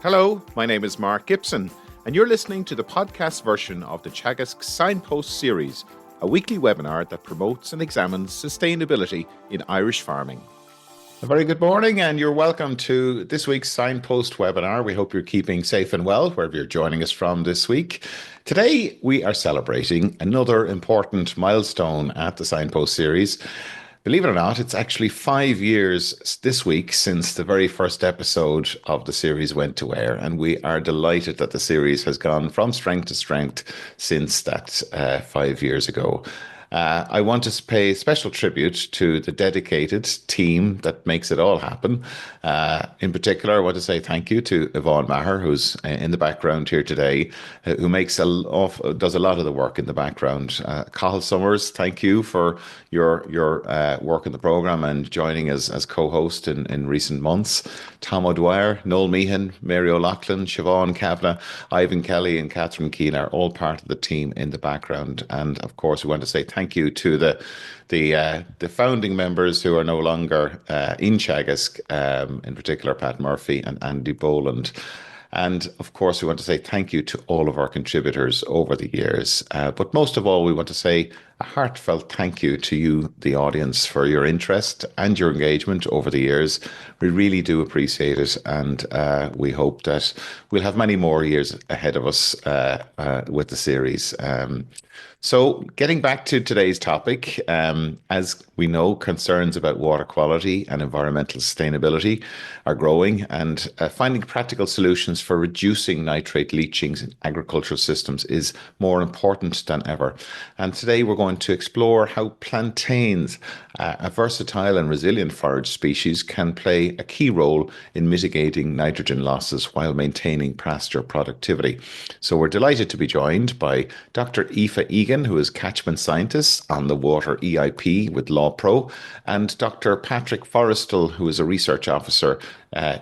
Hello, my name is Mark Gibson, and you're listening to the podcast version of the Teagasc Signpost Series, a weekly webinar that promotes and examines sustainability in Irish farming. A very good morning, and you're welcome to this week's Signpost webinar. We hope you're keeping safe and well wherever you're joining us from this week. Today, we are celebrating another important milestone at the Signpost Series. Believe it or not, it's actually 5 years this week since the very first episode of the series went to air, and we are delighted that the series has gone from strength to strength since that 5 years ago. I want to pay special tribute to the dedicated team that makes it all happen. In particular, I want to say thank you to Yvonne Maher, who's in the background here today, who does a lot of the work in the background. Cathal Summers, thank you for your work in the programme and joining us as co-host in recent months. Tom O'Dwyer, Noel Meehan, Mary O'Loughlin, Siobhan Kavanagh, Ivan Kelly and Catherine Keane are all part of the team in the background. And of course, we want to say thank you to the founding members who are no longer in Teagasc, in particular Pat Murphy and Andy Boland. And of course, we want to say thank you to all of our contributors over the years. But most of all, we want to say a heartfelt thank you to you, the audience, for your interest and your engagement over the years. We really do appreciate it. And we hope that we'll have many more years ahead of us with the series. So getting back to today's topic, as we know, concerns about water quality and environmental sustainability are growing, and finding practical solutions for reducing nitrate leachings in agricultural systems is more important than ever. And today we're going to explore how plantains, a versatile and resilient forage species, can play a key role in mitigating nitrogen losses while maintaining pasture productivity. So we're delighted to be joined by Dr. Aoife Egan, who is catchment scientist on the water EIP with LawPro, and Dr. Patrick Forrestal, who is a research officer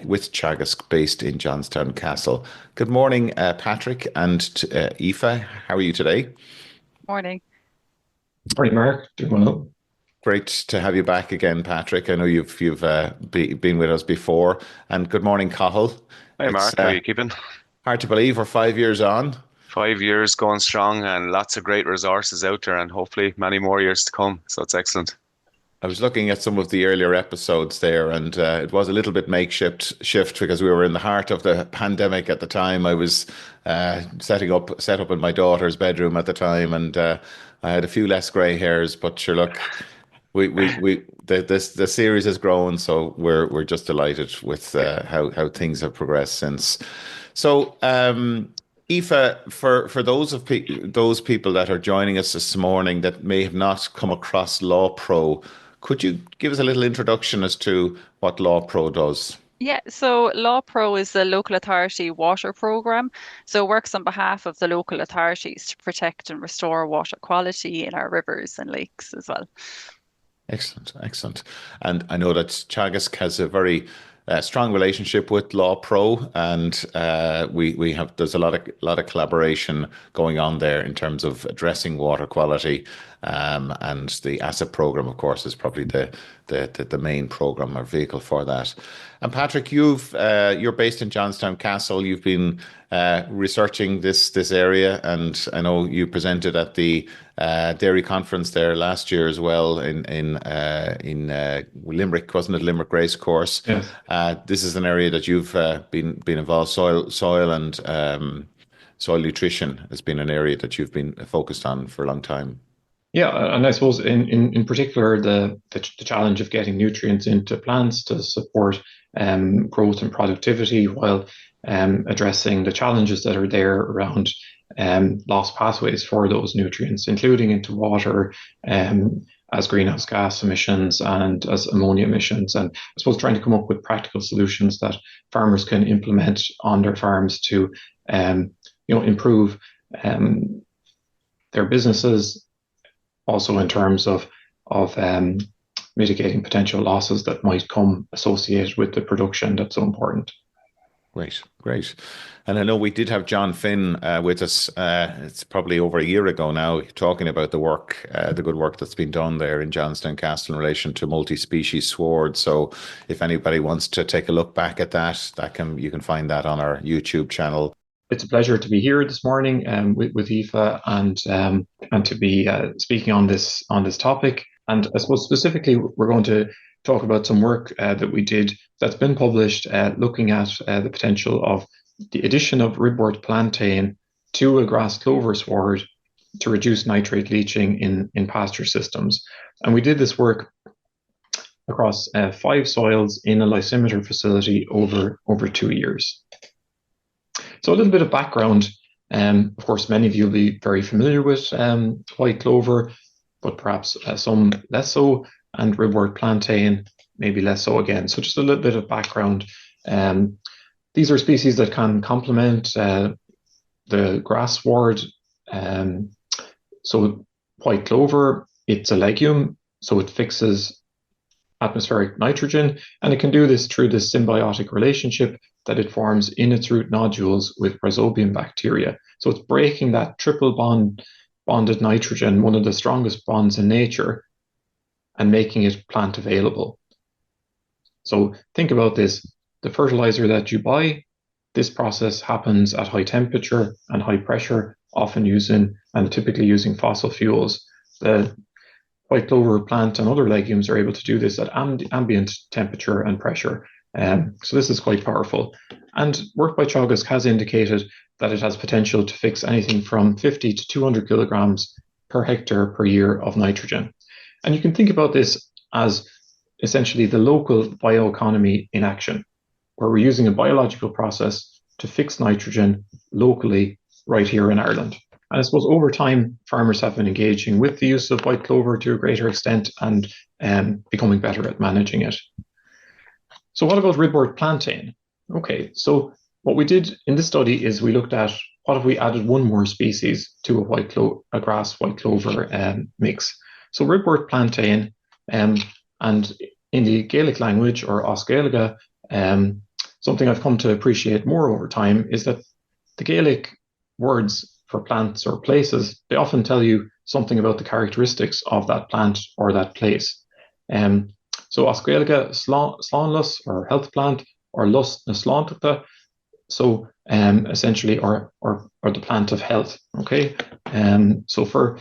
with Teagasc based in Johnstown Castle. Good morning, Patrick and Aoife. How are you today? Morning. Morning, Mark. Doing well. Great to have you back again, Patrick. I know you've been with us before. And good morning, Cathal. Hi, Mark. How are you keeping? Hard to believe we're 5 years on. 5 years going strong and lots of great resources out there and hopefully many more years to come. So it's excellent. I was looking at some of the earlier episodes there, and it was a little bit makeshift because we were in the heart of the pandemic at the time. I was set up in my daughter's bedroom at the time, and I had a few less grey hairs. But sure, look, the series has grown, so we're just delighted with how things have progressed since. So, Aoife, for those people that are joining us this morning that may have not come across LawPro, could you give us a little introduction as to what LawPro does? Yeah, so LawPro is the local authority water program. So it works on behalf of the local authorities to protect and restore water quality in our rivers and lakes as well. Excellent. And I know that Teagasc has a very strong relationship with LawPro, and there's a lot of collaboration going on there in terms of addressing water quality, and the asset program, of course, is probably the main program or vehicle for that. And Patrick, you're based in Johnstown Castle. You've been researching this area, and I know you presented at the dairy conference there last year as well in Limerick, wasn't it? Limerick Race Course. Yes. This is an area that you've been involved. Soil and soil nutrition has been an area that you've been focused on for a long time. Yeah, and I suppose in particular the challenge of getting nutrients into plants to support growth and productivity while addressing the challenges that are there around lost pathways for those nutrients, including into water, as greenhouse gas emissions and as ammonia emissions. And I suppose trying to come up with practical solutions that farmers can implement on their farms to improve their businesses, also in terms of mitigating potential losses that might come associated with the production that's so important. Great, great. And I know we did have John Finn with us. It's probably over a year ago now, talking about the work, the good work that's been done there in Johnstown Castle in relation to multi-species sward. So if anybody wants to take a look back at that, you can find that on our YouTube channel. It's a pleasure to be here this morning with Aoife and to be speaking on this topic. And I suppose specifically we're going to talk about some work that we did that's been published looking at the potential of the addition of ribwort plantain to a grass clover sward to reduce nitrate leaching in pasture systems. And we did this work across 5 soils in a lysimeter facility over 2 years. So a little bit of background. Of course, many of you will be very familiar with white clover, but perhaps some less so, and ribwort plantain maybe less so again. So just a little bit of background. These are species that can complement the grass sward. So white clover, it's a legume, so it fixes atmospheric nitrogen, and it can do this through this symbiotic relationship that it forms in its root nodules with rhizobium bacteria. So it's breaking that triple bonded nitrogen, one of the strongest bonds in nature, and making it plant available. So think about this. The fertilizer that you buy, this process happens at high temperature and high pressure, often typically using fossil fuels. The white clover plant and other legumes are able to do this at ambient temperature and pressure. So this is quite powerful. And work by Teagasc has indicated that it has potential to fix anything from 50 to 200 kilograms per hectare per year of nitrogen. And you can think about this as essentially the local bioeconomy in action, where we're using a biological process to fix nitrogen locally right here in Ireland. And I suppose over time, farmers have been engaging with the use of white clover to a greater extent and becoming better at managing it. So what about ribwort plantain? Okay, so what we did in this study is we looked at what if we added one more species to a grass white clover mix. So ribwort plantain, and in the Gaelic language, or Os Gaeilge, something I've come to appreciate more over time is that the Gaelic words for plants or places, they often tell you something about the characteristics of that plant or that place. So Os Gaeilge, slánlas, or health plant, or lus na slánta, so essentially, or the plant of health. Okay, so for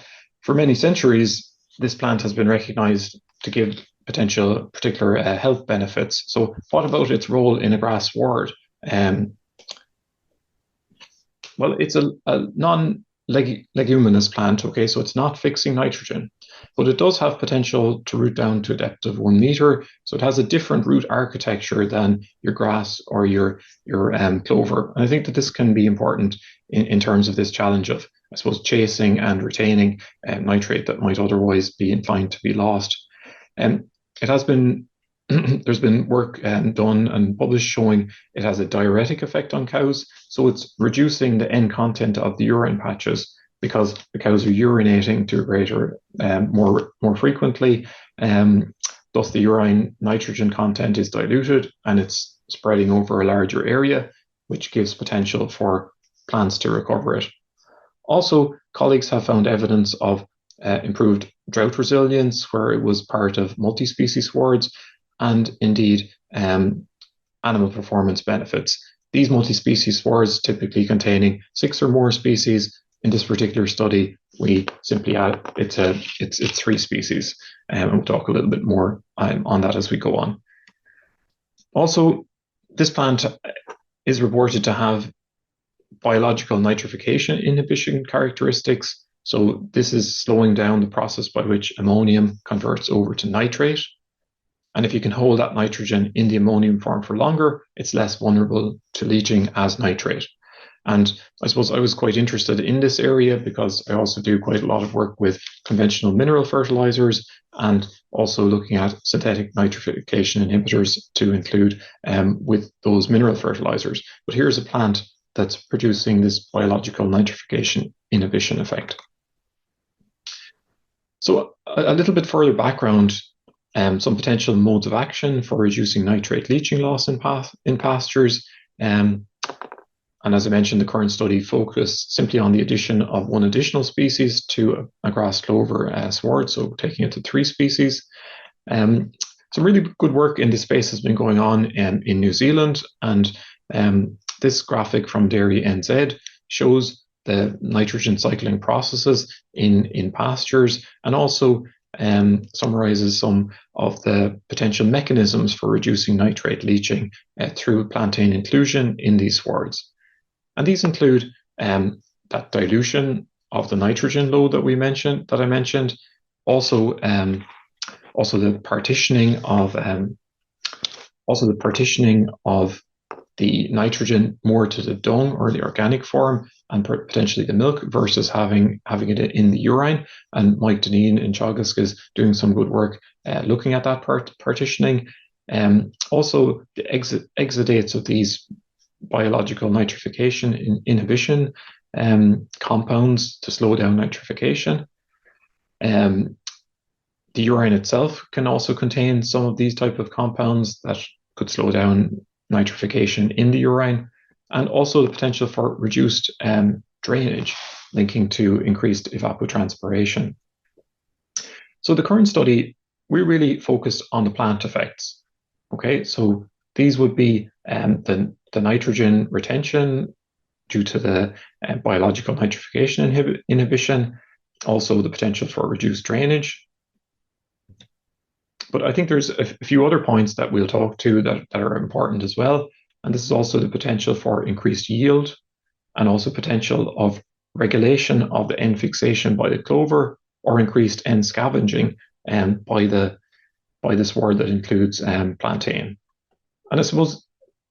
many centuries, this plant has been recognized to give particular health benefits. So what about its role in a grass sward? Well, it's a non-leguminous plant, okay, so it's not fixing nitrogen, but it does have potential to root down to a depth of 1 meter, so it has a different root architecture than your grass or your clover. And I think that this can be important in terms of this challenge of, I suppose, chasing and retaining nitrate that might otherwise be inclined to be lost. It has been there's been work done and published showing it has a diuretic effect on cows. So it's reducing the N content of the urine patches because the cows are urinating to a greater, more frequently. Thus the urine nitrogen content is diluted and it's spreading over a larger area, which gives potential for plants to recover it. Also, colleagues have found evidence of improved drought resilience where it was part of multi-species swards, and indeed animal performance benefits. These multi-species swards typically containing 6 or more species. In this particular study, we simply add it's 3 species, and we'll talk a little bit more on that as we go on. Also, this plant is reported to have biological nitrification inhibition characteristics. So this is slowing down the process by which ammonium converts over to nitrate. And if you can hold that nitrogen in the ammonium form for longer, it's less vulnerable to leaching as nitrate. And I suppose I was quite interested in this area because I also do quite a lot of work with conventional mineral fertilizers and also looking at synthetic nitrification inhibitors to include with those mineral fertilizers. But here's a plant that's producing this biological nitrification inhibition effect. So a little bit further background, some potential modes of action for reducing nitrate leaching loss in pastures. And as I mentioned, the current study focused simply on the addition of one additional species to a grass clover sward, so taking it to 3 species. Some really good work in this space has been going on in New Zealand, and this graphic from Dairy NZ shows the nitrogen cycling processes in pastures, and also summarizes some of the potential mechanisms for reducing nitrate leaching through plantain inclusion in these swards. And these include that dilution of the nitrogen load that I mentioned, also the partitioning of the nitrogen more to the dung or the organic form and potentially the milk versus having it in the urine. And Mike Deneen in Teagasc is doing some good work looking at that partitioning. Also the exudates of these biological nitrification inhibition compounds to slow down nitrification. The urine itself can also contain some of these type of compounds that could slow down nitrification in the urine, and also the potential for reduced drainage linking to increased evapotranspiration. So the current study, we really focused on the plant effects. Okay, so these would be the nitrogen retention due to the biological nitrification inhibition, also the potential for reduced drainage. But I think there's a few other points that we'll talk to that are important as well. And this is also the potential for increased yield, and also potential of regulation of the end fixation by the clover, or increased end scavenging by the sward that includes plantain. And I suppose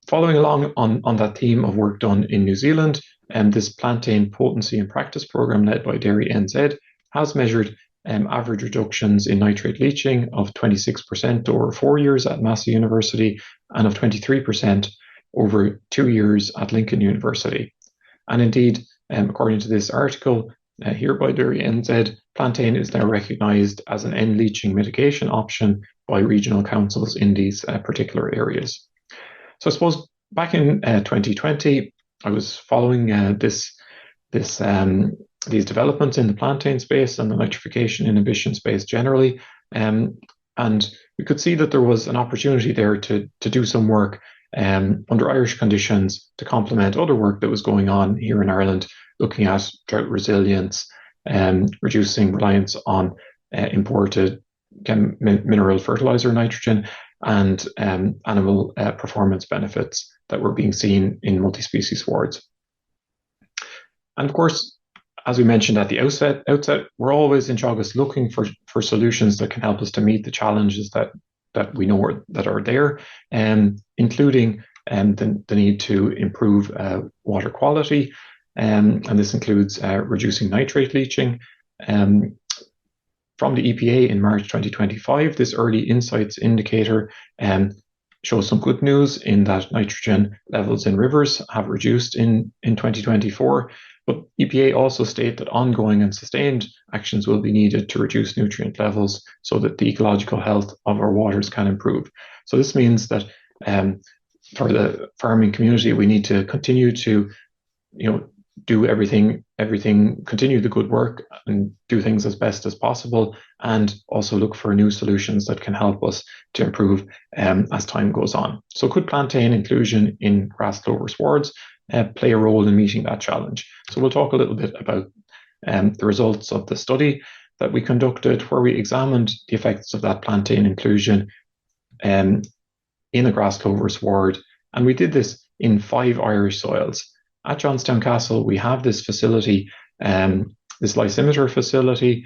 following along on that theme of work done in New Zealand, this plantain potency and practice program led by Dairy NZ has measured average reductions in nitrate leaching of 26% over 4 years at Massey University, and of 23% over 2 years at Lincoln University. And indeed, according to this article here by Dairy NZ, plantain is now recognised as an end leaching mitigation option by regional councils in these particular areas. So I suppose back in 2020, I was following these developments in the plantain space and the nitrification inhibition space generally, and we could see that there was an opportunity there to do some work under Irish conditions to complement other work that was going on here in Ireland, looking at drought resilience and reducing reliance on imported mineral fertilizer nitrogen, and animal performance benefits that were being seen in multi-species swards. And of course, as we mentioned at the outset, we're always in Teagasc looking for solutions that can help us to meet the challenges that we know that are there, including the need to improve water quality, and this includes reducing nitrate leaching. From the EPA in March 2025, this early insights indicator shows some good news in that nitrogen levels in rivers have reduced in 2024. But EPA also state that ongoing and sustained actions will be needed to reduce nutrient levels so that the ecological health of our waters can improve. So this means that for the farming community, we need to continue to, do everything, continue the good work and do things as best as possible, and also look for new solutions that can help us to improve as time goes on. So could plantain inclusion in grass clover swards play a role in meeting that challenge? So we'll talk a little bit about the results of the study that we conducted, where we examined the effects of that plantain inclusion in a grass clover sward. And we did this in 5 Irish soils. At Johnstown Castle, we have this facility, this lysimeter facility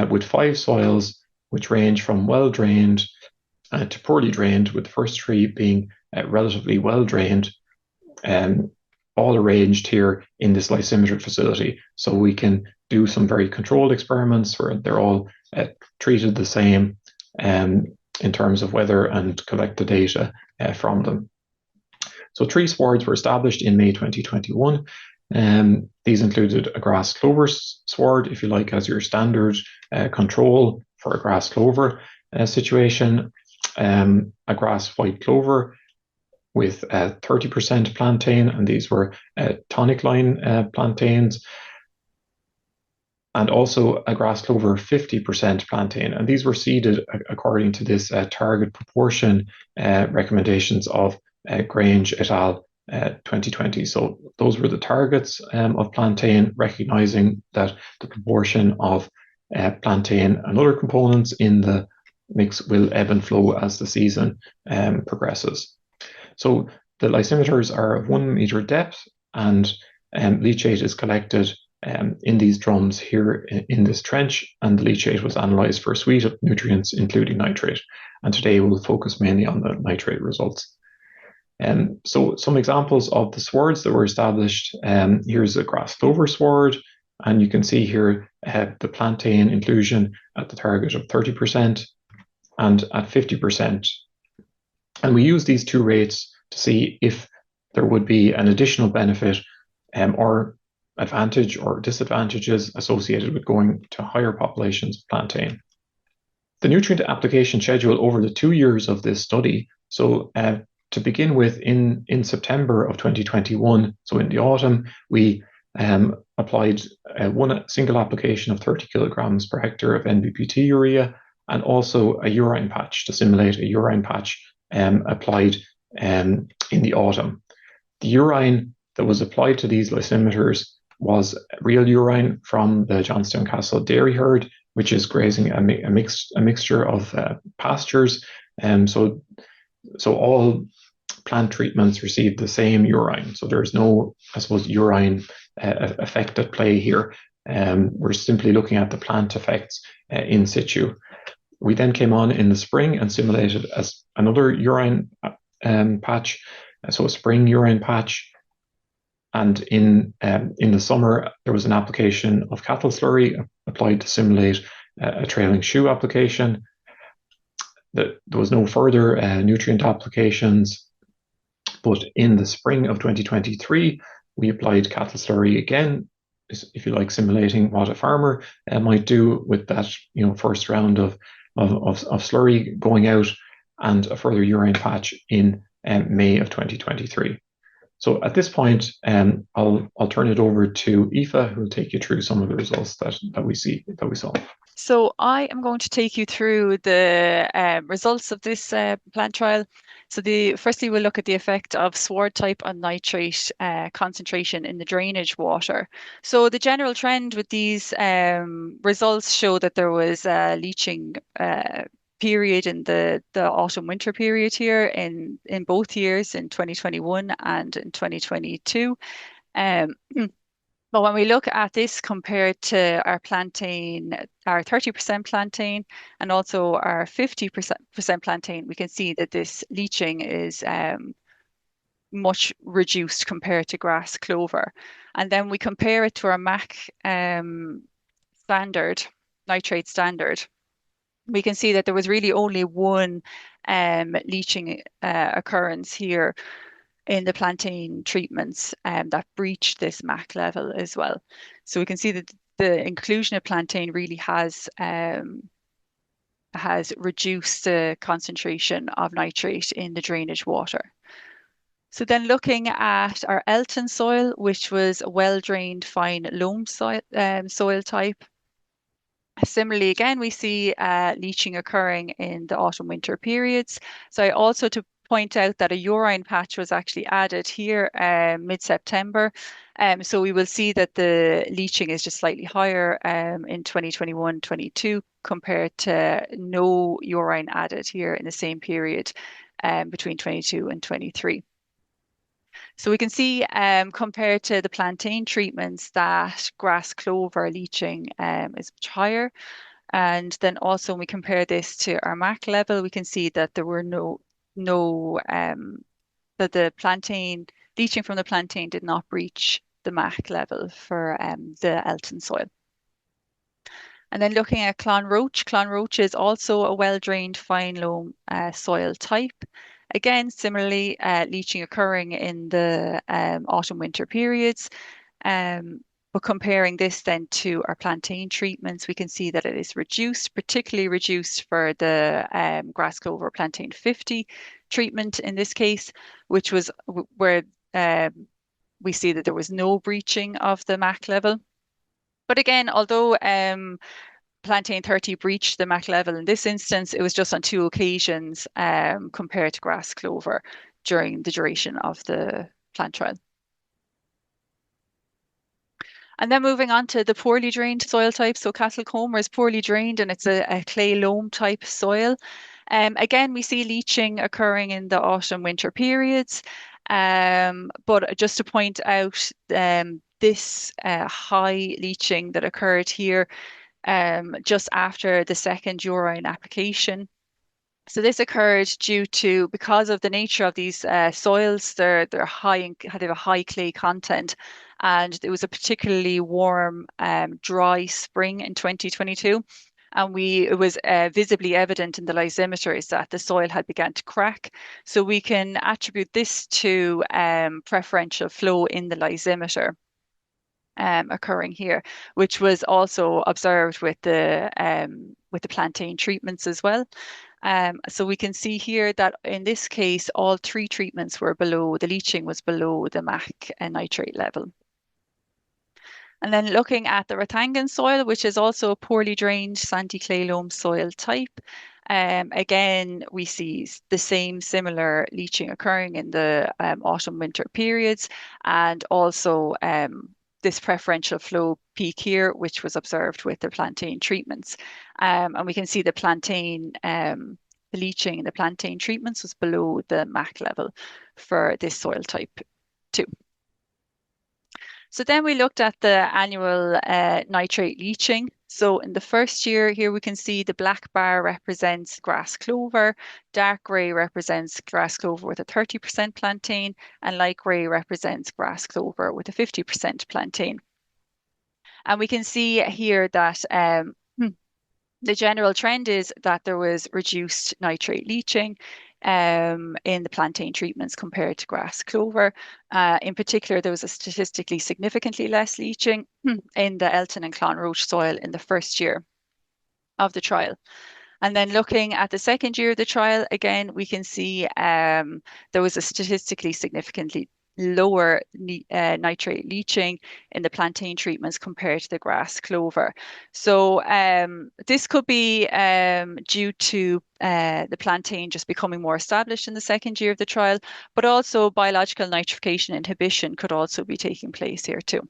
with 5 soils, which range from well-drained to poorly drained, with the first 3 being relatively well-drained, all arranged here in this lysimeter facility. So we can do some very controlled experiments where they're all treated the same in terms of weather, and collect the data from them. So 3 swards were established in May 2021. These included a grass clover sward, if you like, as your standard control for a grass clover situation, a grass white clover, with 30% plantain, and these were tonic line plantains, and also a grass clover 50% plantain. And these were seeded according to this target proportion recommendations of Grange et al. 2020. So those were the targets of plantain, recognizing that the proportion of plantain and other components in the mix will ebb and flow as the season progresses. So the lysimeters are of 1 meter depth, and leachate is collected in these drums here in this trench, and the leachate was analysed for a suite of nutrients, including nitrate. And today we'll focus mainly on the nitrate results. So some examples of the swards that were established. Here's a grass clover sward, and you can see here the plantain inclusion at the target of 30% and at 50%. And we use these two rates to see if there would be an additional benefit or advantage or disadvantages associated with going to higher populations of plantain. The nutrient application schedule over the 2 years of this study. So to begin with, in September of 2021, so in the autumn, we applied one single application of 30 kilograms per hectare of NBPT urea, and also a urine patch to simulate a urine patch applied in the autumn. The urine that was applied to these lysimeters was real urine from the Johnstown Castle dairy herd, which is grazing a mixture of pastures. So all plant treatments received the same urine. So there's no, I suppose, urine effect at play here. We're simply looking at the plant effects in situ. We then came on in the spring and simulated as another urine patch, so a spring urine patch. And in the summer, there was an application of Cathal slurry applied to simulate a trailing shoe application. There was no further nutrient applications, but in the spring of 2023, we applied Cathal slurry again, if you like, simulating what a farmer might do with that, first round of slurry going out, and a further urine patch in May of 2023. So at this point, I'll turn it over to Aoife, who will take you through some of the results that we saw. So I am going to take you through the results of this plant trial. So firstly, we'll look at the effect of sward type on nitrate concentration in the drainage water. So the general trend with these results show that there was a leaching period in the autumn winter period here in both years, in 2021 and in 2022. But when we look at this compared to our plantain, our 30% plantain, and also our 50% plantain, we can see that this leaching is much reduced compared to grass clover. And then we compare it to our MAC standard, nitrate standard. We can see that there was really only one leaching occurrence here in the plantain treatments that breached this MAC level as well. So we can see that the inclusion of plantain really has reduced the concentration of nitrate in the drainage water. So then looking at our Elton soil, which was a well-drained fine loam soil type. Similarly, again, we see leaching occurring in the autumn-winter periods. So I also to point out that a urine patch was actually added here mid-September. So we will see that the leaching is just slightly higher in 2021-22 compared to no urine added here in the same period between 22 and 23. So we can see compared to the plantain treatments that grass clover leaching is much higher. And then also when we compare this to our MAC level, we can see that there were that the plantain, leaching from the plantain did not breach the MAC level for the Elton soil. And then looking at Clonroach is also a well-drained fine loam soil type. Again, similarly, leaching occurring in the autumn-winter periods. But comparing this then to our plantain treatments, we can see that it is reduced, particularly reduced for the grass clover plantain 50 treatment in this case, which was where we see that there was no breaching of the MAC level. But again, although plantain 30 breached the MAC level in this instance, it was just on 2 occasions compared to grass clover during the duration of the plant trial. And then moving on to the poorly drained soil type. So Cathal Comer is poorly drained and it's a clay loam type soil. Again, we see leaching occurring in the autumn winter periods. But just to point out, this high leaching that occurred here just after the second urine application. So this occurred because of the nature of these soils, they're high had a high clay content, and it was a particularly warm, dry spring in 2022. And it was visibly evident in the lysimeters that the soil had begun to crack. So we can attribute this to preferential flow in the lysimeter occurring here, which was also observed with the plantain treatments as well. So we can see here that in this case, all 3 treatments were below, the leaching was below the MAC and nitrate level. And then looking at the Rathangan soil, which is also a poorly drained sandy clay loam soil type. Again, we see the same similar leaching occurring in the autumn winter periods, and also this preferential flow peak here, which was observed with the plantain treatments. And we can see the plantain, the leaching in the plantain treatments was below the MAC level for this soil type too. So then we looked at the annual nitrate leaching. So in the first year here, we can see the black bar represents grass clover, dark gray represents grass clover with a 30% plantain, and light gray represents grass clover with a 50% plantain. And we can see here that the general trend is that there was reduced nitrate leaching in the plantain treatments compared to grass clover. In particular, there was a statistically significantly less leaching in the Elton and Clonroach soil in the first year of the trial. And then looking at the second year of the trial, again, we can see there was a statistically significantly lower nitrate leaching in the plantain treatments compared to the grass clover. So this could be due to the plantain just becoming more established in the second year of the trial, but also biological nitrification inhibition could also be taking place here too.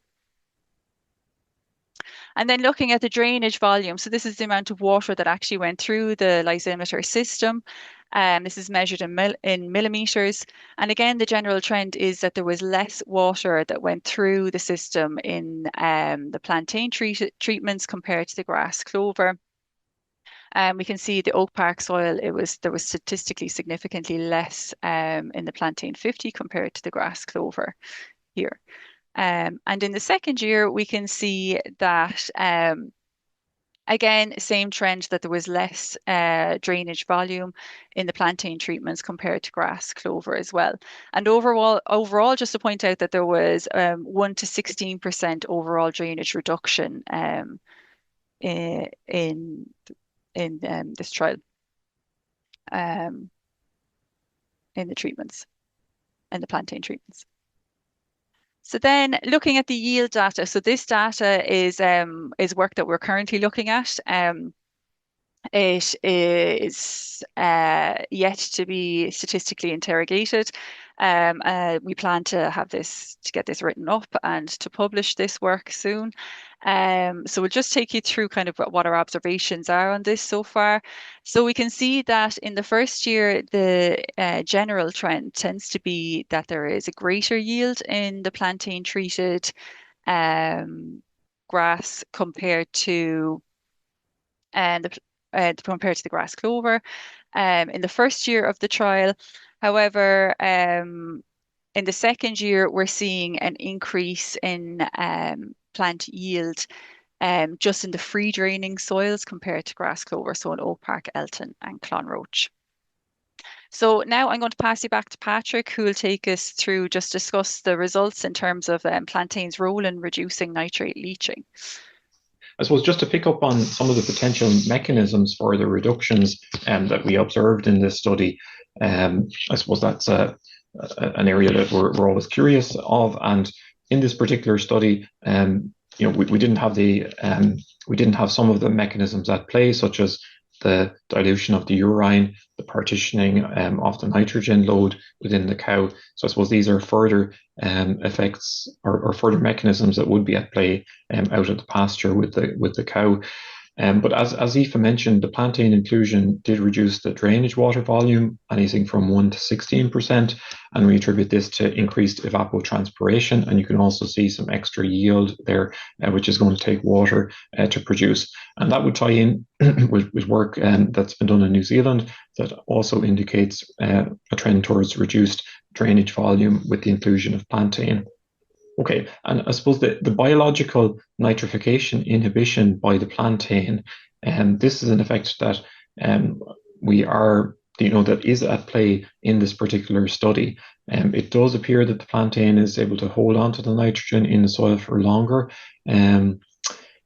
And then looking at the drainage volume, so this is the amount of water that actually went through the lysimeter system. This is measured in millimeters. And again, the general trend is that there was less water that went through the system in the plantain treatments compared to the grass clover. We can see the Oak Park soil, there was statistically significantly less in the plantain 50 compared to the grass clover here. And in the second year, we can see that, again, same trend, that there was less drainage volume in the plantain treatments compared to grass clover as well. And overall, just to point out that there was 1 to 16% overall drainage reduction in this trial in the treatments, in the plantain treatments. So then looking at the yield data, so this data is work that we're currently looking at. It is yet to be statistically interrogated. We plan to get this written up and to publish this work soon. So we'll just take you through kind of what our observations are on this so far. So we can see that in the first year, the general trend tends to be that there is a greater yield in the plantain treated grass compared to the grass clover in the first year of the trial. However, in the second year, we're seeing an increase in plant yield just in the free draining soils compared to grass clover, so in Oak Park, Elton and Clonroach. So now I'm going to pass you back to Patrick, who will take us through, just discuss the results in terms of plantain's role in reducing nitrate leaching. I suppose just to pick up on some of the potential mechanisms for the reductions that we observed in this study, I suppose that's an area that we're always curious of. And in this particular study, we didn't have we didn't have some of the mechanisms at play, such as the dilution of the urine, the partitioning of the nitrogen load within the cow. So I suppose these are further effects or further mechanisms that would be at play out of the pasture with the cow. But as Aoife mentioned, the plantain inclusion did reduce the drainage water volume, anything from 1 to 16%, and we attribute this to increased evapotranspiration. And you can also see some extra yield there, which is going to take water to produce. And that would tie in with work that's been done in New Zealand that also indicates a trend towards reduced drainage volume with the inclusion of plantain. Okay, and I suppose the biological nitrification inhibition by the plantain, this is an effect that that is at play in this particular study. It does appear that the plantain is able to hold on to the nitrogen in the soil for longer,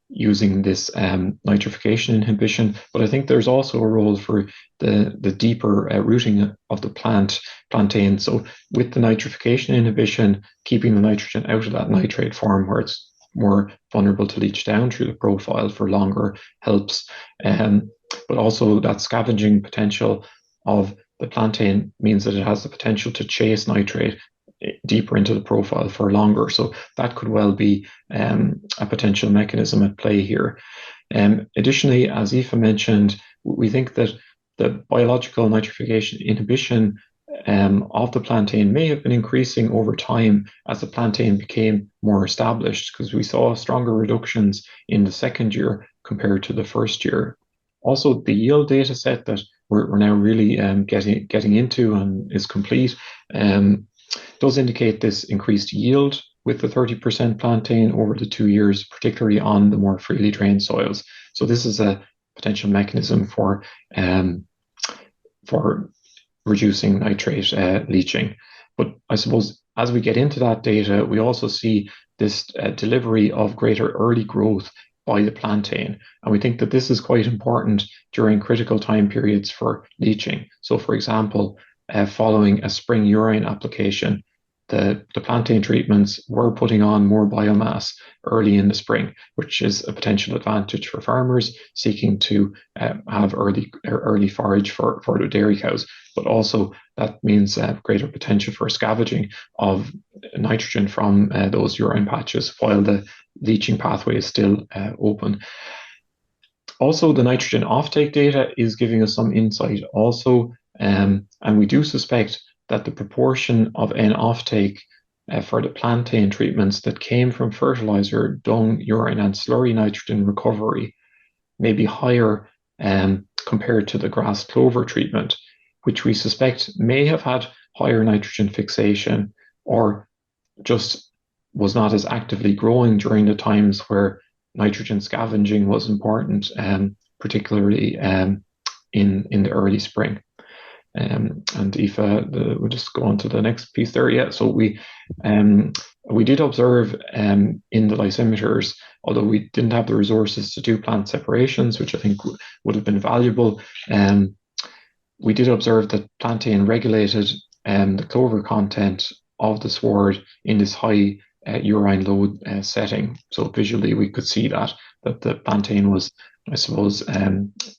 using this nitrification inhibition. But I think there's also a role for the deeper rooting of the plantain. So with the nitrification inhibition, keeping the nitrogen out of that nitrate form where it's more vulnerable to leach down through the profile for longer helps. But also that scavenging potential of the plantain means that it has the potential to chase nitrate deeper into the profile for longer. So that could well be a potential mechanism at play here. Additionally, as Aoife mentioned, we think that the biological nitrification inhibition of the plantain may have been increasing over time as the plantain became more established, because we saw stronger reductions in the second year compared to the first year. Also, the yield data set that we're now really getting into and is complete does indicate this increased yield with the 30% plantain over the 2 years, particularly on the more freely drained soils. So this is a potential mechanism for reducing nitrate leaching. But I suppose as we get into that data, we also see this delivery of greater early growth by the plantain. And we think that this is quite important during critical time periods for leaching. So for example, following a spring urine application, the plantain treatments were putting on more biomass early in the spring, which is a potential advantage for farmers seeking to have early forage for the dairy cows. But also that means greater potential for scavenging of nitrogen from those urine patches while the leaching pathway is still open. Also, the nitrogen offtake data is giving us some insight also, and we do suspect that the proportion of N offtake for the plantain treatments that came from fertilizer, dung, urine, and slurry nitrogen recovery may be higher compared to the grass clover treatment, which we suspect may have had higher nitrogen fixation or just was not as actively growing during the times where nitrogen scavenging was important, particularly in the early spring. And Aoife, we'll just go on to the next piece there. Yeah, so we did observe in the lysimeters, although we didn't have the resources to do plant separations, which I think would have been valuable. We did observe that plantain regulated the clover content of the sward in this high urine load setting. So visually, we could see that the plantain was, I suppose,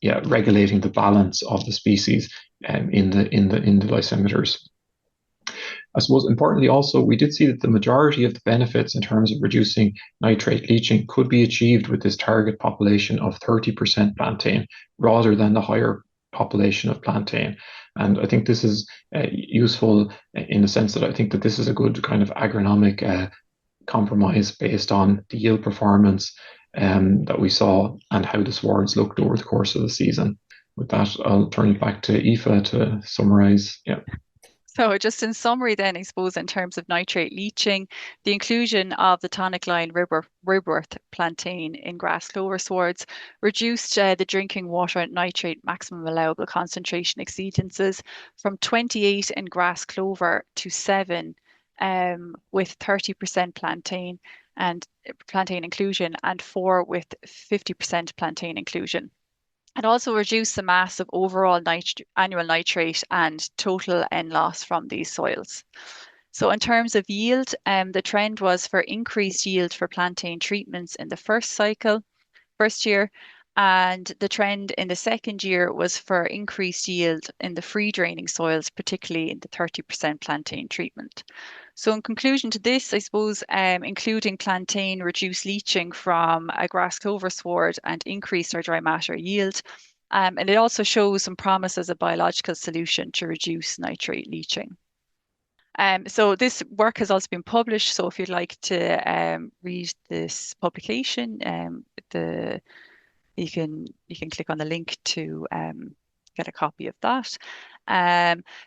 regulating the balance of the species in the lysimeters. I suppose importantly also, we did see that the majority of the benefits in terms of reducing nitrate leaching could be achieved with this target population of 30% plantain rather than the higher population of plantain. And I think this is useful in the sense that I think that this is a good kind of agronomic compromise based on the yield performance that we saw and how the swards looked over the course of the season. With that, I'll turn it back to Aoife to summarise. Yeah. So just in summary then, I suppose in terms of nitrate leaching, the inclusion of the tonic line ribworth plantain in grass clover swards reduced the drinking water nitrate maximum allowable concentration exceedances from 28 in grass clover to 7 with 30% plantain and plantain inclusion and 4 with 50% plantain inclusion. It also reduced the mass of overall annual nitrate and total N loss from these soils. So in terms of yield, the trend was for increased yield for plantain treatments in the first year, and the trend in the second year was for increased yield in the free draining soils, particularly in the 30% plantain treatment. So in conclusion to this, I suppose including plantain reduced leaching from a grass clover sward and increased our dry matter yield. And it also shows some promise as a biological solution to reduce nitrate leaching. So this work has also been published. So if you'd like to read this publication, you can click on the link to get a copy of that.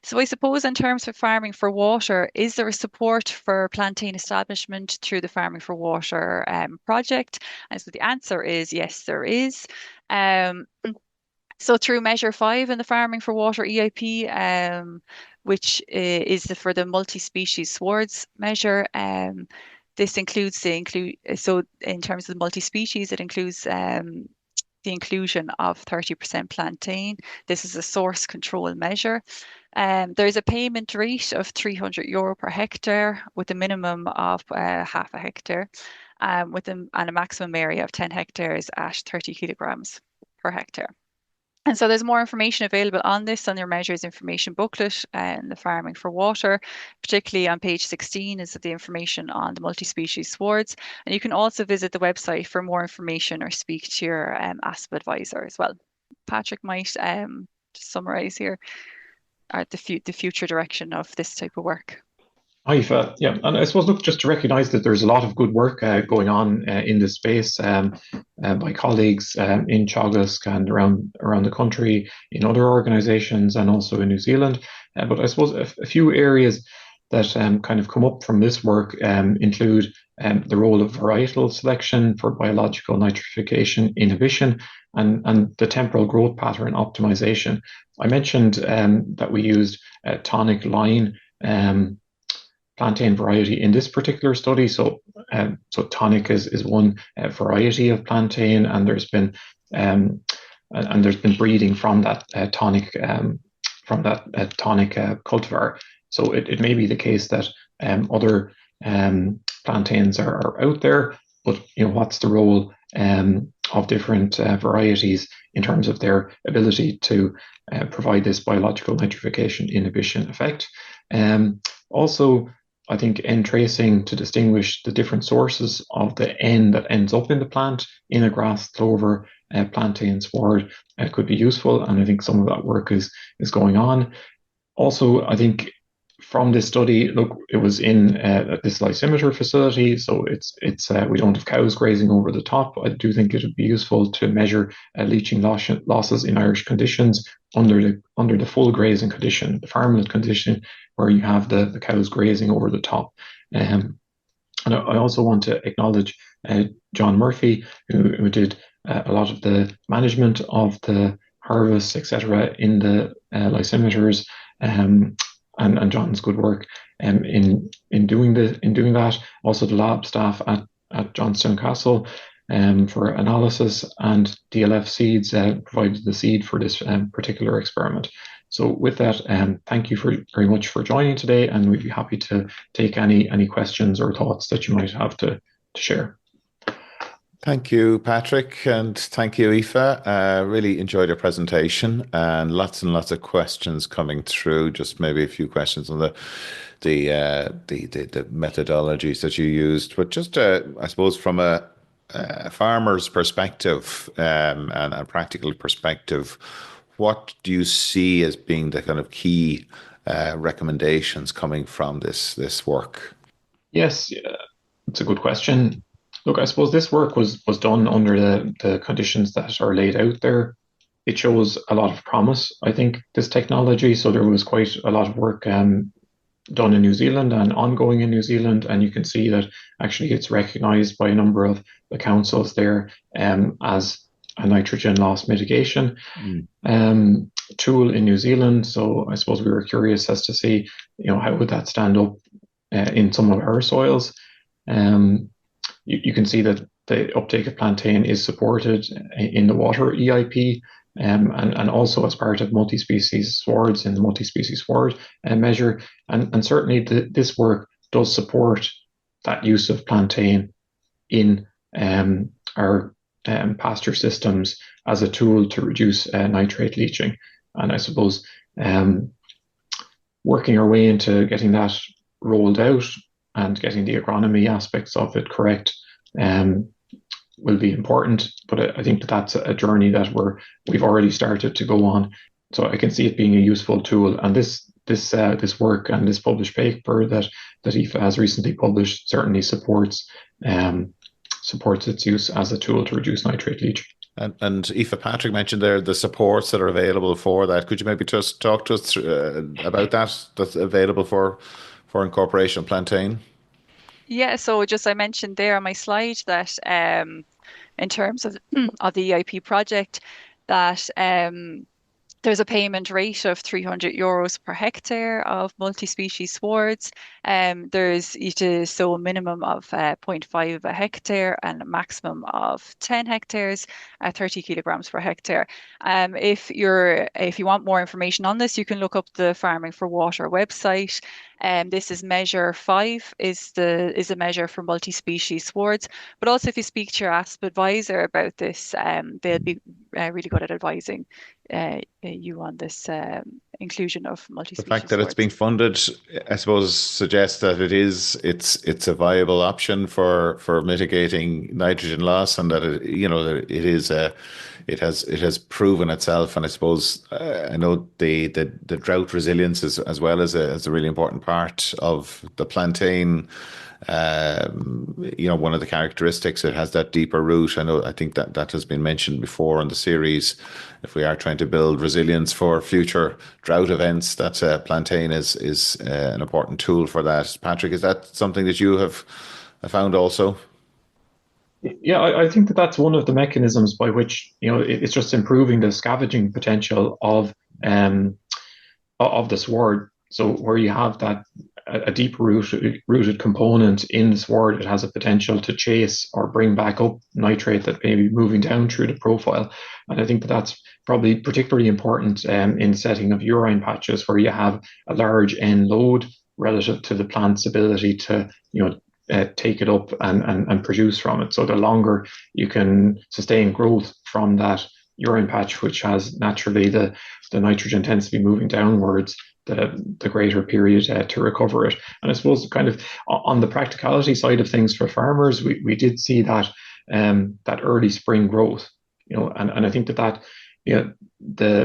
So I suppose in terms of farming for water, is there a support for plantain establishment through the Farming for Water project? And so the answer is yes, there is. So through Measure 5 in the Farming for Water EIP, which is for the multi-species swards measure, this includes so in terms of the multi-species, it includes the inclusion of 30% plantain. This is a source control measure. There's a payment rate of €300 per hectare with a minimum of half a hectare and a maximum area of 10 hectares at 30 kilograms per hectare. And so there's more information available on this on your measures information booklet and the Farming for Water, particularly on page 16 is the information on the multi-species swards. And you can also visit the website for more information or speak to your ASP advisor as well. Patrick might just summarize here the future direction of this type of work. Aoife, yeah, and I suppose look, just to recognise that there's a lot of good work going on in this space by colleagues in Teagasc and around the country, in other organisations, and also in New Zealand. But I suppose a few areas that kind of come up from this work include the role of varietal selection for biological nitrification inhibition and the temporal growth pattern optimization. I mentioned that we used tonic line plantain variety in this particular study. So tonic is one variety of plantain, and there's been breeding from that tonic cultivar. So it may be the case that other plantains are out there, but what's the role of different varieties in terms of their ability to provide this biological nitrification inhibition effect. Also, I think N tracing to distinguish the different sources of the N that ends up in the plant in a grass clover plantain sward could be useful, and I think some of that work is going on. Also, I think from this study, look, it was in this lysimeter facility, so it's we don't have cows grazing over the top. I do think it would be useful to measure leaching losses in Irish conditions under the full grazing condition, the farmland condition, where you have the cows grazing over the top. And I also want to acknowledge John Murphy, who did a lot of the management of the harvests, etc., in the lysimeters. And John's good work in doing that. Also the lab staff at Johnstown Castle for analysis, and DLF Seeds provided the seed for this particular experiment. So with that, thank you very much for joining today, and we'd be happy to take any questions or thoughts that you might have to share. Thank you, Patrick, and thank you, Aoife. Really enjoyed your presentation, and lots of questions coming through. Just maybe a few questions on the methodologies that you used, but just I suppose from a farmer's perspective and a practical perspective, what do you see as being the kind of key recommendations coming from this work? Yes, it's a good question. Look, I suppose this work was done under the conditions that are laid out there. It shows a lot of promise, I think, this technology. So there was quite a lot of work done in New Zealand and ongoing in New Zealand, and you can see that actually it's recognised by a number of the councils there as a nitrogen loss mitigation tool in New Zealand. So I suppose we were curious as to see, how would that stand up in some of our soils. You can see that the uptake of plantain is supported in the water EIP, and also as part of multi-species swards in the multi-species sward measure. And certainly this work does support that use of plantain in our pasture systems as a tool to reduce nitrate leaching. And I suppose working our way into getting that rolled out and getting the agronomy aspects of it correct will be important. But I think that's a journey that we've already started to go on. So I can see it being a useful tool. And this work and this published paper that Aoife has recently published certainly supports its use as a tool to reduce nitrate leaching. And Aoife, Patrick mentioned there the supports that are available for that. Could you maybe just talk to us about that's available for incorporation of plantain? Yeah, so just I mentioned there on my slide that in terms of of the EIP project, that there's a payment rate of €300 per hectare of multi-species swards. There's you to sow a minimum of 0.5 a hectare and a maximum of 10 hectares, 30 kilograms per hectare. If you want more information on this, you can look up the Farming for Water website. This is measure 5 is a measure for multi-species swards. But also if you speak to your ASP advisor about this, they'll be really good at advising you on this inclusion of multi-species. The fact that it's being funded, I suppose, suggests that it's a viable option for mitigating nitrogen loss, and that it has proven itself. And I suppose I know the drought resilience is as well as a really important part of the plantain. One of the characteristics, it has that deeper root. I think that has been mentioned before in the series. If we are trying to build resilience for future drought events, that plantain is an important tool for that. Patrick, is that something that you have found also? Yeah, I think that's one of the mechanisms by which it's just improving the scavenging potential of the sward. So where you have that a deep rooted component in the sward, it has a potential to chase or bring back up nitrate that may be moving down through the profile. And I think that's probably particularly important in setting of urine patches where you have a large N load relative to the plant's ability to take it up and produce from it. So the longer you can sustain growth from that urine patch, which has naturally the nitrogen tends to be moving downwards, the greater period to recover it. And I suppose kind of on the practicality side of things for farmers, we did see that early spring growth, and I think that the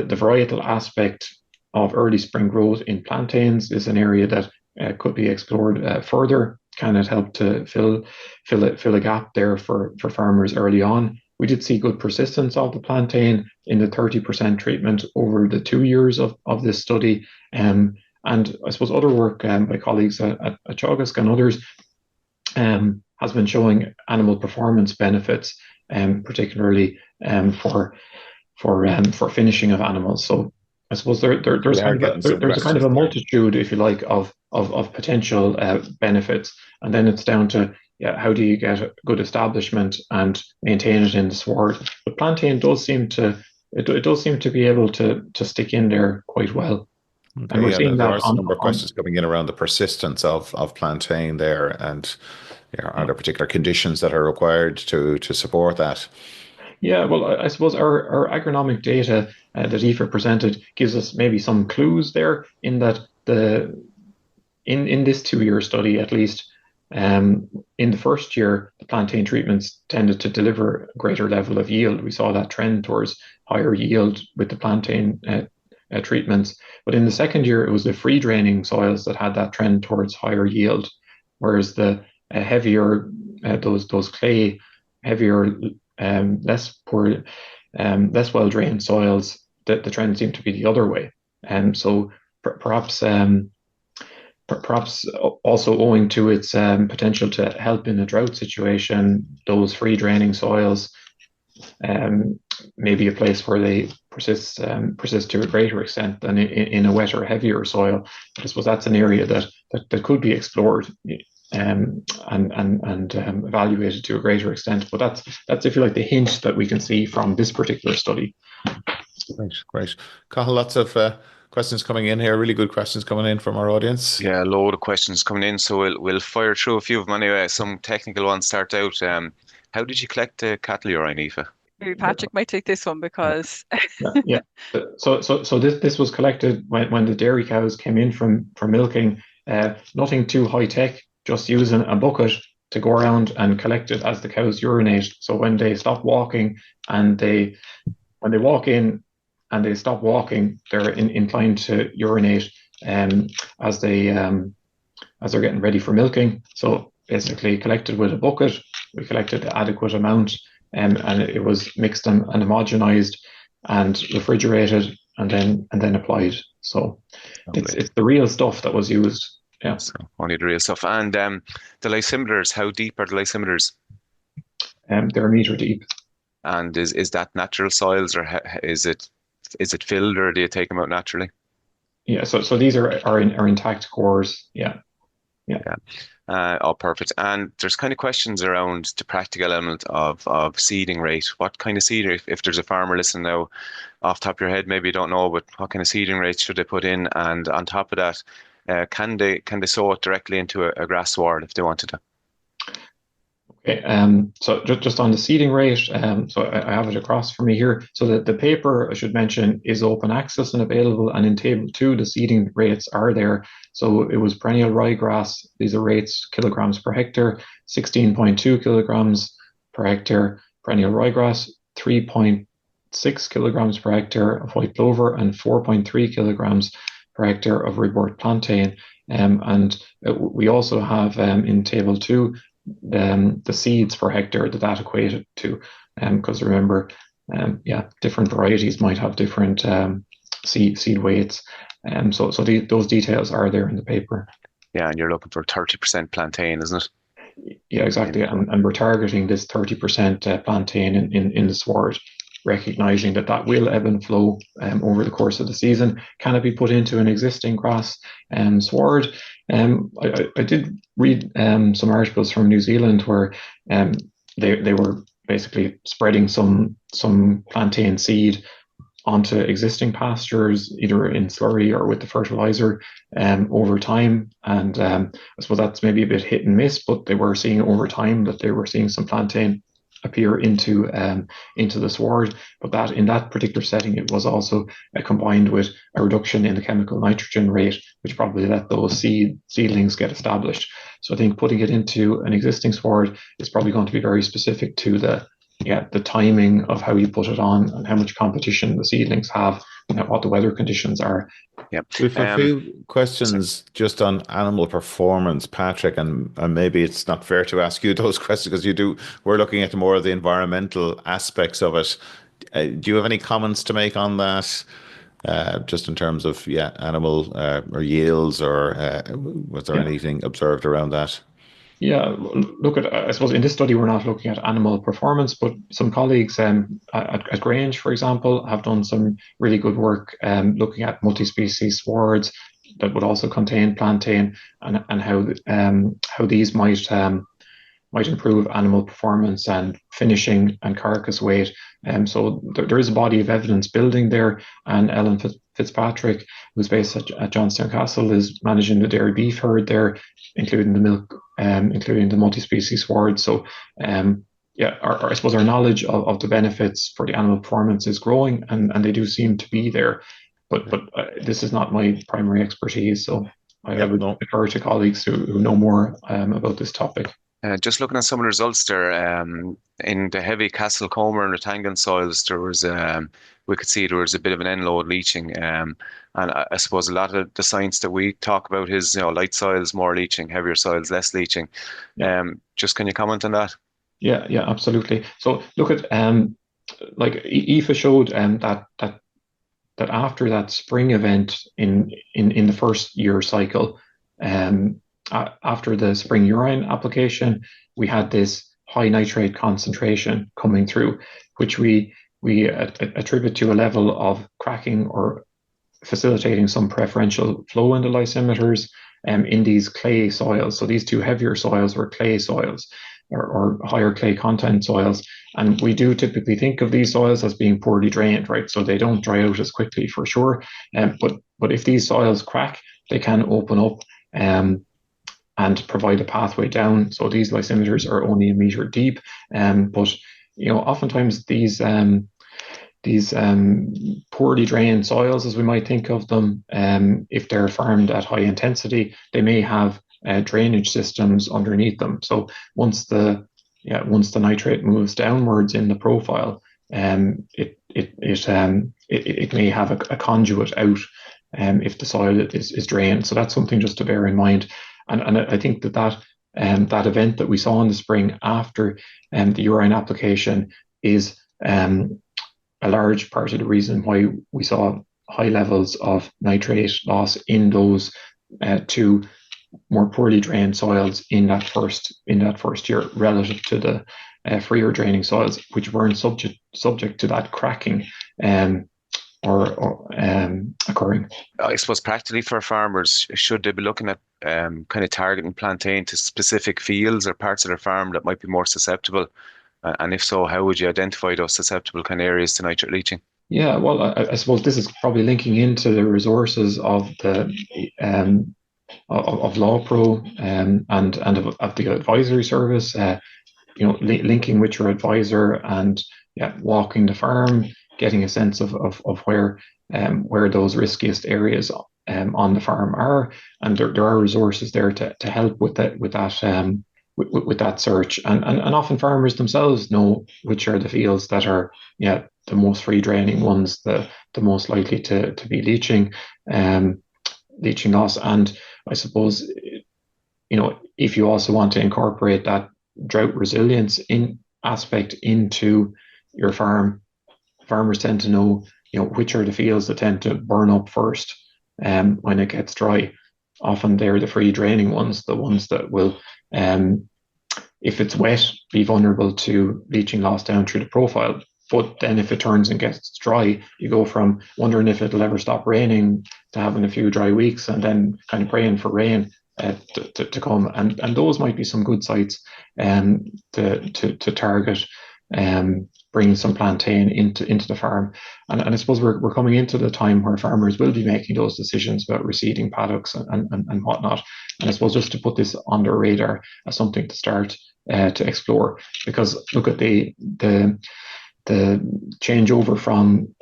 varietal aspect of early spring growth in plantains is an area that could be explored further. Can it help to fill a gap there for farmers early on? We did see good persistence of the plantain in the 30% treatment over the 2 years of this study. And I suppose other work by colleagues at Teagasc and others has been showing animal performance benefits, particularly for finishing of animals. So I suppose there's a kind of a multitude, if you like, of potential benefits, and then it's down to how do you get a good establishment and maintain it in the sward. But plantain does seem to be able to stick in there quite well. Okay, and we're seeing there are a number of questions coming in around the persistence of plantain there, and are there particular conditions that are required to support that? Yeah, well, I suppose our agronomic data that Aoife presented gives us maybe some clues there in that in this 2-year study, at least, in the first year, the plantain treatments tended to deliver a greater level of yield. We saw that trend towards higher yield with the plantain treatments. But in the second year, it was the free draining soils that had that trend towards higher yield, whereas the heavier, those clay, heavier, less well drained soils, the trend seemed to be the other way. And so perhaps perhaps also owing to its potential to help in a drought situation, those free draining soils may be a place where they persist to a greater extent than in a wetter, heavier soil. But I suppose that's an area that could be explored and evaluated to a greater extent. But that's if you like the hint that we can see from this particular study. Great. Cathal, lots of questions coming in here. Really good questions coming in from our audience. Yeah, a load of questions coming in, so we'll fire through a few of them anyway. Some technical ones start out. How did you collect the cattle urine, Aoife? Maybe Patrick might take this one because Yeah. So this was collected when the dairy cows came in from milking. Nothing too high tech, just using a bucket to go around and collect it as the cows urinate. So when they stop walking and when they walk in and they stop walking, they're inclined to urinate as they're getting ready for milking. So basically collected with a bucket, we collected the adequate amount, and it was mixed and homogenized and refrigerated and then applied. So it's the real stuff that was used. Yeah. So only the real stuff. And the lysimeters, how deep are the lysimeters? They're a meter deep. And is that natural soils, or is it filled, or do you take them out naturally? Yeah, so these are intact cores. Yeah. Perfect. And there's kind of questions around the practical element of seeding rate. What kind of seeding, if there's a farmer listening now, off the top of your head, maybe you don't know, but what kind of seeding rates should they put in? And on top of that, can they sow it directly into a grass sward if they wanted to? Okay, so just on the seeding rate, so I have it across for me here. So the paper, I should mention, is open access and available, and in table 2, the seeding rates are there. So it was perennial ryegrass. These are rates kilograms per hectare, 16.2 kilograms per hectare perennial ryegrass, 3.6 kilograms per hectare of white clover, and 4.3 kilograms per hectare of ribwort plantain. And we also have in table 2 the seeds per hectare that equated to, because remember, different varieties might have different seed weights, so those details are there in the paper. Yeah, and you're looking for 30% plantain, isn't it? Yeah, exactly, and we're targeting this 30% plantain in the sward, recognizing that will ebb and flow over the course of the season. Can it be put into an existing grass sward? I did read some articles from New Zealand where they were basically spreading some plantain seed onto existing pastures, either in slurry or with the fertilizer over time. And I suppose that's maybe a bit hit and miss, but they were seeing over time that they were seeing some plantain appear into the sward, but that in that particular setting, it was also combined with a reduction in the chemical nitrogen rate, which probably let those seedlings get established. So I think putting it into an existing sward is probably going to be very specific to the timing of how you put it on and how much competition the seedlings have and what the weather conditions are. Yep. We've a few questions just on animal performance, Patrick, and maybe it's not fair to ask you those questions because we're looking at more of the environmental aspects of it. Do you have any comments to make on that? Just in terms of animal or yields, or was there anything observed around that? Yeah, I suppose in this study we're not looking at animal performance, but some colleagues at Grange, for example, have done some really good work looking at multi-species swards that would also contain plantain and how these might improve animal performance and finishing and carcass weight. So there is a body of evidence building there, and Ellen Fitzpatrick, who's based at Johnstown Castle, is managing the dairy beef herd there, including the milk, including the multi-species sward. So I suppose our knowledge of the benefits for the animal performance is growing, and they do seem to be there. But this is not my primary expertise, so I would defer to colleagues who know more about this topic. Just looking at some of the results there, in the heavy Castle Comer and Rathangan soils, we could see there was a bit of an end-load leaching. And I suppose a lot of the science that we talk about is, light soils, more leaching, heavier soils, less leaching. Just can you comment on that? Yeah, absolutely. So look at, like Aoife showed that after that spring event in the first year cycle, after the spring urine application, we had this high nitrate concentration coming through, which we attribute to a level of cracking or facilitating some preferential flow in the lysimeters in these clay soils. So these two heavier soils were clay soils or higher clay content soils. And we do typically think of these soils as being poorly drained, right? So they don't dry out as quickly for sure. But if these soils crack, they can open up and provide a pathway down. So these lysimeters are only a meter deep. But oftentimes these poorly drained soils, as we might think of them, if they're farmed at high intensity, they may have drainage systems underneath them. So once the nitrate moves downwards in the profile, it may have a conduit out if the soil is drained. So that's something just to bear in mind. And I think that event that we saw in the spring after the urine application is a large part of the reason why we saw high levels of nitrate loss in those two more poorly drained soils in that first year, relative to the freer draining soils, which weren't subject to that cracking or occurring. I suppose practically for farmers, should they be looking at kind of targeting plantain to specific fields or parts of their farm that might be more susceptible? And if so, how would you identify those susceptible kind of areas to nitrate leaching? Yeah, well, I suppose this is probably linking into the resources of the of LawPro and of the advisory service. Linking with your advisor and walking the farm, getting a sense of where those riskiest areas on the farm are, and there are resources there to help with that with that search, and often farmers themselves know which are the fields that are the most free draining ones, the most likely to be leaching loss. And I suppose if you also want to incorporate that drought resilience aspect into your farm, farmers tend to know which are the fields that tend to burn up first when it gets dry. Often they're the free draining ones, the ones that will if it's wet, be vulnerable to leaching loss down through the profile. But then if it turns and gets dry, you go from wondering if it'll ever stop raining to having a few dry weeks and then kind of praying for rain to come. And those might be some good sites to target bringing some plantain into the farm. And I suppose we're coming into the time where farmers will be making those decisions about reseeding paddocks and whatnot. And I suppose just to put this on their radar as something to start to explore, because look at the changeover from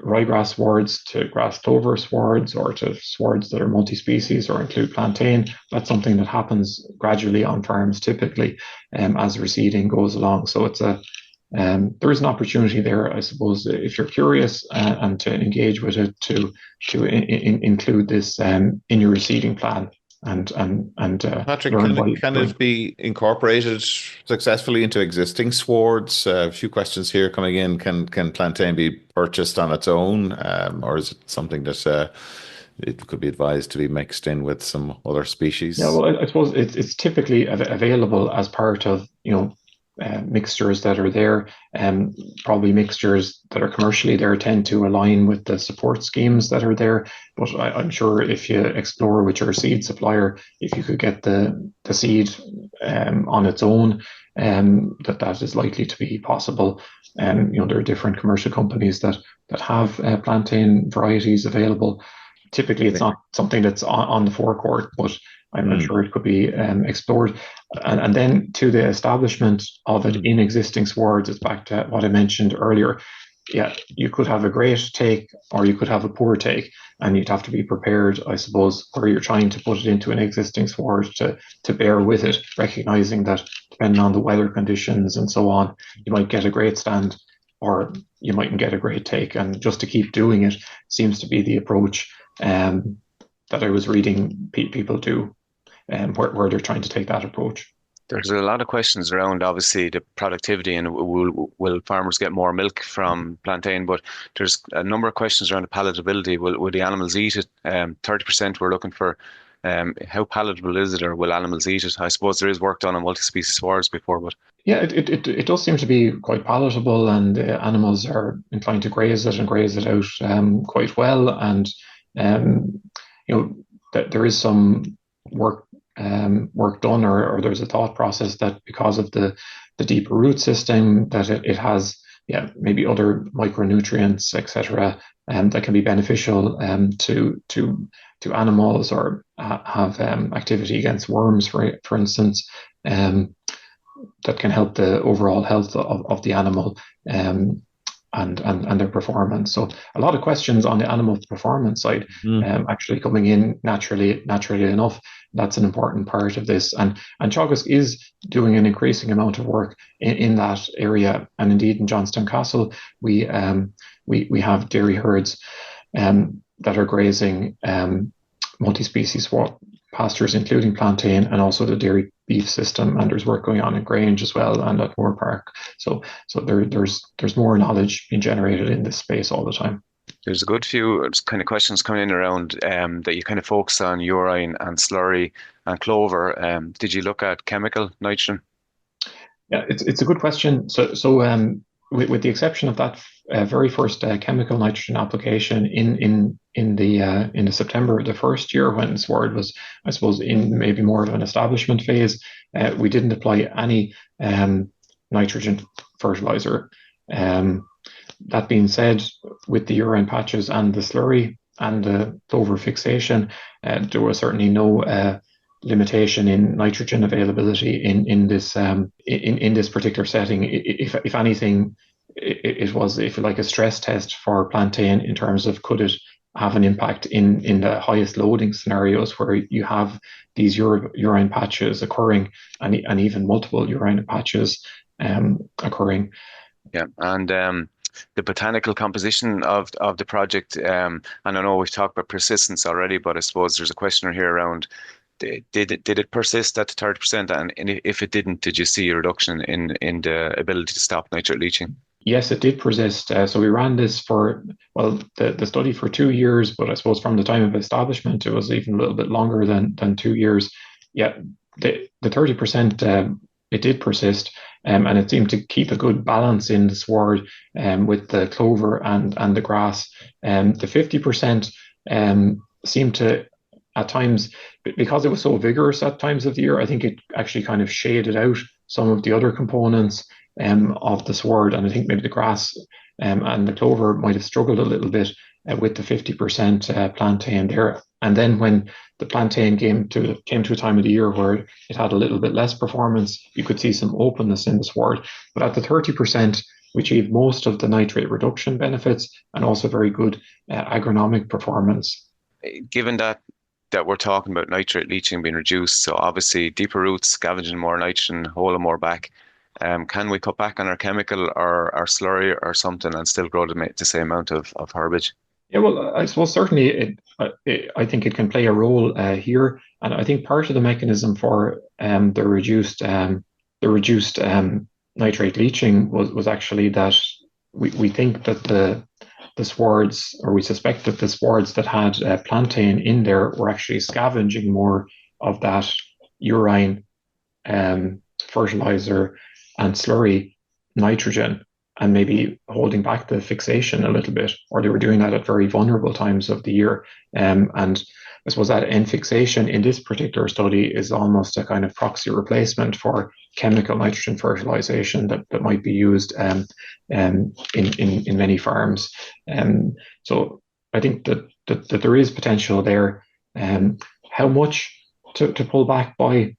ryegrass swards to grass clover swards, or to swards that are multi-species or include plantain. That's something that happens gradually on farms, typically as reseeding goes along. So it's there is an opportunity there, I suppose, if you're curious and to engage with it, to include this in your reseeding plan. And Patrick, can it be incorporated successfully into existing swards? A few questions here coming in. Can plantain be purchased on its own, or is it something that it could be advised to be mixed in with some other species? Yeah, well, I suppose it's typically available as part of mixtures that are there, probably mixtures that are commercially there tend to align with the support schemes that are there. But I'm sure if you explore with your seed supplier, if you could get the seed on its own, that is likely to be possible. There are different commercial companies that have plantain varieties available. Typically, it's not something that's on the forecourt, but I'm sure it could be explored. And then to the establishment of it in existing swards, it's back to what I mentioned earlier. Yeah, you could have a great take or you could have a poor take, and you'd have to be prepared, I suppose, where you're trying to put it into an existing sward to bear with it, recognizing that depending on the weather conditions and so on, you might get a great stand or you mightn't get a great take. And just to keep doing it seems to be the approach that I was reading people do, where they're trying to take that approach. There's a lot of questions around, obviously, the productivity and will farmers get more milk from plantain, but there's a number of questions around the palatability. Will the animals eat it? 30% we're looking for How palatable is it, or will animals eat it? I suppose there is work done on multi-species swards before, but Yeah, it does seem to be quite palatable, and animals are inclined to graze it and graze it out quite well. And um, that there is some work work done, or there's a thought process that because of the deeper root system, that it has maybe other micronutrients, etc., that can be beneficial to animals, or have activity against worms, for instance. That can help the overall health of the animal, and their performance. So a lot of questions on the animal performance side actually coming in naturally enough. That's an important part of this. And Teagasc is doing an increasing amount of work in that area. And indeed in Johnstown Castle, we have dairy herds that are grazing multi-species pastures, including plantain, and also the dairy beef system. And there's work going on in Grange as well, and at Moore Park. So there's more knowledge being generated in this space all the time. There's a good few kind of questions coming in around that you kind of focus on urine and slurry and clover. Did you look at chemical nitrogen? Yeah, it's a good question. So with the exception of that very first chemical nitrogen application in the September the first year, when sward was, I suppose, in maybe more of an establishment phase, we didn't apply any nitrogen fertilizer. That being said, with the urine patches and the slurry and the clover fixation, there was certainly no limitation in nitrogen availability in this particular setting. If anything, it was, if you like, a stress test for plantain in terms of could it have an impact in the highest loading scenarios, where you have these urine patches occurring, and even multiple urine patches occurring. Yeah, and the botanical composition of the project, and I know we've talked about persistence already, but I suppose there's a question here around, did it persist at 30%? And if it didn't, did you see a reduction in the ability to stop nitrate leaching? Yes, it did persist. So we ran this for, well, the study for 2 years, but I suppose from the time of establishment, it was even a little bit longer than 2 years. Yeah, the 30%, it did persist, and it seemed to keep a good balance in the sward with the clover and the grass. The 50% seemed to, at times, because it was so vigorous at times of the year, I think it actually kind of shaded out some of the other components of the sward, and I think maybe the grass and the clover might have struggled a little bit with the 50% plantain there. And then when the plantain came to a time of the year where it had a little bit less performance, you could see some openness in the sward. But at the 30%, we achieved most of the nitrate reduction benefits, and also very good agronomic performance. Given that we're talking about nitrate leaching being reduced, so obviously deeper roots scavenging more nitrogen, holding more back. Can we cut back on our chemical or our slurry or something and still grow the same amount of herbage? Yeah, well, I suppose certainly I think it can play a role here, and I think part of the mechanism for the reduced nitrate leaching was actually that we think that the swards, or we suspect that the swards that had plantain in there were actually scavenging more of that urine, fertilizer, and slurry nitrogen, and maybe holding back the fixation a little bit, or they were doing that at very vulnerable times of the year. And I suppose that end fixation in this particular study is almost a kind of proxy replacement for chemical nitrogen fertilization that might be used in many farms. So I think that there is potential there. How much to pull back by?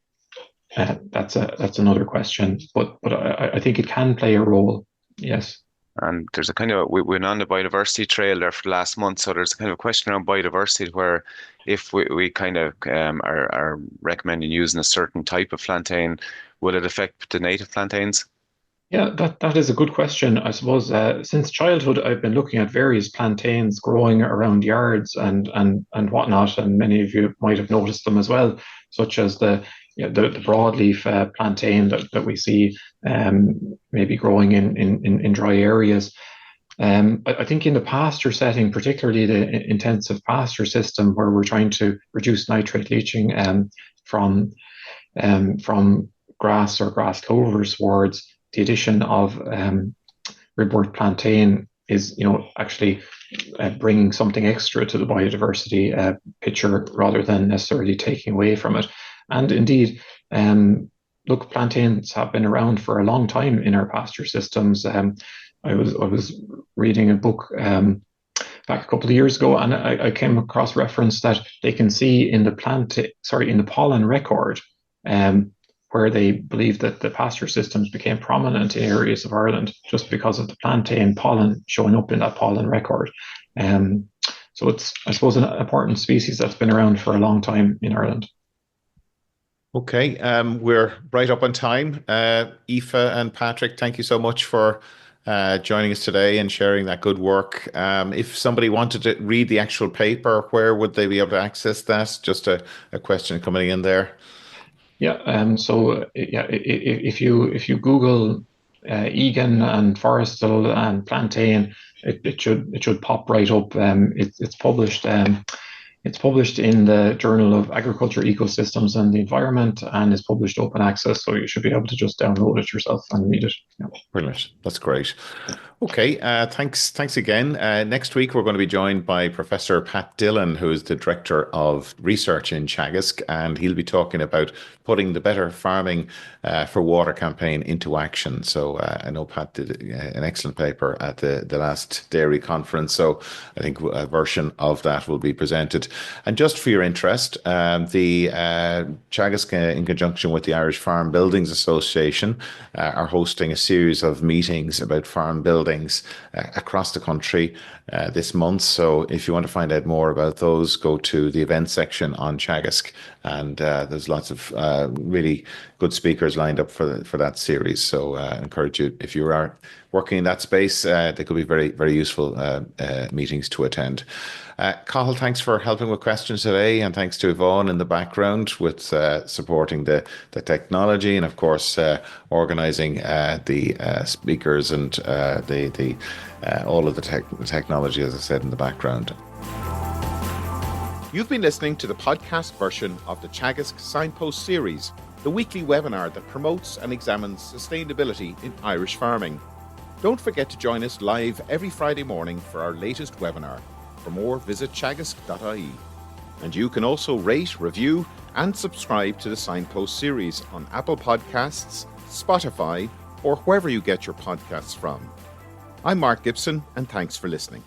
That's another question, but I think it can play a role. Yes. And there's a kind of, we went on the biodiversity trail there for the last month, so there's a kind of a question around biodiversity, where if we kind of are recommending using a certain type of plantain, will it affect the native plantains? Yeah, that is a good question. I suppose since childhood, I've been looking at various plantains growing around yards and whatnot, and many of you might have noticed them as well, such as the broadleaf plantain that we see maybe growing in dry areas. I think in the pasture setting, particularly the intensive pasture system, where we're trying to reduce nitrate leaching from grass or grass clovers towards the addition of ribwort plantain is, actually bringing something extra to the biodiversity picture rather than necessarily taking away from it. And indeed, look, plantains have been around for a long time in our pasture systems. I was reading a book back a couple of years ago, and I came across reference that they can see in the pollen record, where they believe that the pasture systems became prominent in areas of Ireland just because of the plantain pollen showing up in that pollen record. So it's, I suppose, an important species that's been around for a long time in Ireland. Okay, we're right up on time. Aoife and Patrick, thank you so much for joining us today and sharing that good work. If somebody wanted to read the actual paper, where would they be able to access that? Just a question coming in there. Yeah. So if you Google Egan and Forrestal and plantain, it should pop right up. It's published. It's published in the Journal of Agriculture, Ecosystems and the Environment, and is published open access. So you should be able to just download it yourself and read it. Yeah. Brilliant. That's great. Okay, thanks again. Next week, we're going to be joined by Professor Pat Dillon, who is the Director of Research in Teagasc, and he'll be talking about putting the Better Farming for Water campaign into action. So I know Pat did an excellent paper at the last dairy conference, so I think a version of that will be presented. And just for your interest, the Teagasc, in conjunction with the Irish Farm Buildings Association, are hosting a series of meetings about farm buildings across the country this month. So if you want to find out more about those, go to the events section on Teagasc, and there's lots of really good speakers lined up for that series. So I encourage you, if you are working in that space, they could be very, very useful meetings to attend. Cathal, thanks for helping with questions today, and thanks to Yvonne in the background with supporting the technology, and of course organising the speakers and all of the technology, as I said, in the background. You've been listening to the podcast version of the Teagasc Signpost Series, the weekly webinar that promotes and examines sustainability in Irish farming. Don't forget to join us live every Friday morning for our latest webinar. For more, visit teagasc.ie. And you can also rate, review, and subscribe to the Signpost Series on Apple Podcasts, Spotify, or wherever you get your podcasts from. I'm Mark Gibson, and thanks for listening.